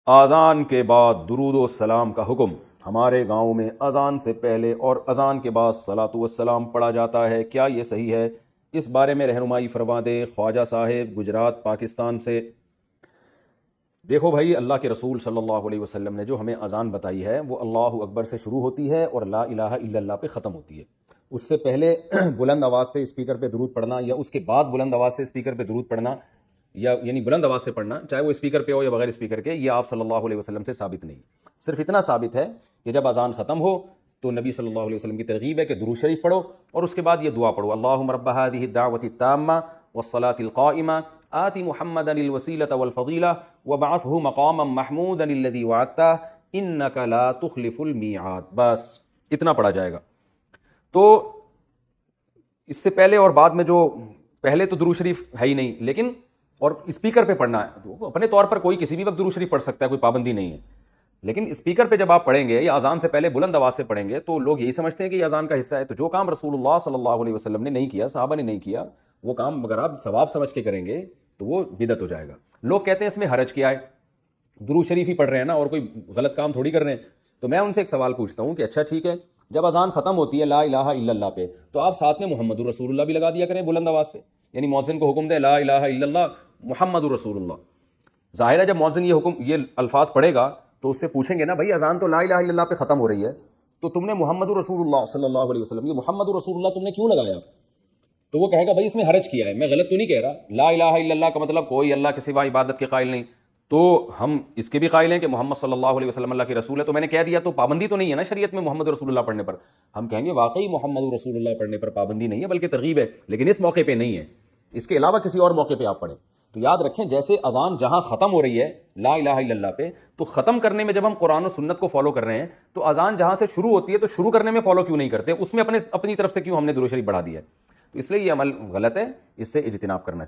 اذان کے بعد درود و سلام کا حکم۔ ہمارے گاؤں میں اذان سے پہلے اور اذان کے بعد صلاۃ والسلام پڑھا جاتا ہے، کیا یہ صحیح ہے؟ اس بارے میں رہنمائی فرما دیں خواجہ صاحب، گجرات، پاکستان سے۔ دیکھو بھائی، اللہ کے رسول صلی اللہ علیہ وسلم نے جو ہمیں اذان بتائی ہے وہ اللہ اکبر سے شروع ہوتی ہے اور لا الہ الا اللہ پہ ختم ہوتی ہے۔ اس سے پہلے بلند آواز سے اسپیکر پہ درود پڑھنا یا اس کے بعد بلند آواز سے اسپیکر پہ درود پڑھنا یا یعنی بلند آواز سے پڑھنا، چاہے وہ اسپیکر پہ ہو یا بغیر اسپیکر کے، یہ آپ صلی اللہ علیہ وسلم سے ثابت نہیں۔ صرف اتنا ثابت ہے کہ جب اذان ختم ہو تو نبی صلی اللہ علیہ وسلم کی ترغیب ہے کہ درود شریف پڑھو اور اس کے بعد یہ دعا پڑھو، اللہم رب هذه الدعوة التامة والصلاة القائمة آت محمدا الوسیلۃ والفضیلہ وابعثه مقاما محمودا الذی وعدتہ انک لا تخلف المیعاد۔ بس اتنا پڑھا جائے گا۔ تو اس سے پہلے اور بعد میں جو پہلے تو درود شریف ہے ہی نہیں، لیکن اور اسپیکر پہ پڑھنا ہے تو اپنے طور پر کوئی کسی بھی وقت درود شریف پڑھ سکتا ہے، کوئی پابندی نہیں ہے، لیکن اسپیکر پہ جب آپ پڑھیں گے یا اذان سے پہلے بلند آواز سے پڑھیں گے تو لوگ یہی سمجھتے ہیں کہ یہ اذان کا حصہ ہے۔ تو جو کام رسول اللہ صلی اللہ علیہ وسلم نے نہیں کیا، صحابہ نے نہیں کیا، وہ کام اگر آپ ثواب سمجھ کے کریں گے تو وہ بدعت ہو جائے گا۔ لوگ کہتے ہیں اس میں حرج کیا ہے، درود شریف ہی پڑھ رہے ہیں نا اور کوئی غلط کام تھوڑی کر رہے ہیں۔ تو میں ان سے ایک سوال پوچھتا ہوں کہ اچھا ٹھیک ہے، جب اذان ختم ہوتی ہے لا الہ الا اللہ پہ تو آپ ساتھ میں محمد رسول اللہ بھی لگا دیا کریں بلند آواز سے، یعنی مؤذن کو حکم دیں لا الہ الا اللہ محمد رسول اللہ۔ ظاہر ہے جب مؤذن یہ الفاظ پڑھے گا تو اس سے پوچھیں گے نا بھائی اذان تو لا الہ الا اللہ پہ ختم ہو رہی ہے، تو تم نے محمد رسول اللہ صلی اللہ علیہ وسلم، یہ محمد رسول اللہ تم نے کیوں لگایا؟ تو وہ کہے گا بھائی اس میں حرج کیا ہے، میں غلط تو نہیں کہہ رہا، لا الہ الا اللہ کا مطلب کوئی اللہ کے سوا عبادت کے قائل نہیں، تو ہم اس کے بھی قائل ہیں کہ محمد صلی اللہ علیہ وسلم اللہ کے رسول ہے، تو میں نے کہہ دیا تو پابندی تو نہیں ہے نا شریعت میں محمد رسول اللہ پڑھنے پر۔ ہم کہیں گے واقعی محمد رسول اللہ پڑھنے پر پابندی نہیں ہے بلکہ ترغیب ہے، لیکن اس موقع پہ نہیں ہے، اس کے علاوہ کسی اور موقع پہ آپ پڑھیں۔ تو یاد رکھیں جیسے اذان جہاں ختم ہو رہی ہے لا الہ الا اللہ پہ، تو ختم کرنے میں جب ہم قرآن و سنت کو فالو کر رہے ہیں تو اذان جہاں سے شروع ہوتی ہے تو شروع کرنے میں فالو کیوں نہیں کرتے، اس میں اپنی طرف سے کیوں ہم نے درود شریف بڑھا دیا ہے؟ تو اس لیے یہ عمل غلط ہے، اس سے اجتناب کرنا چاہیے۔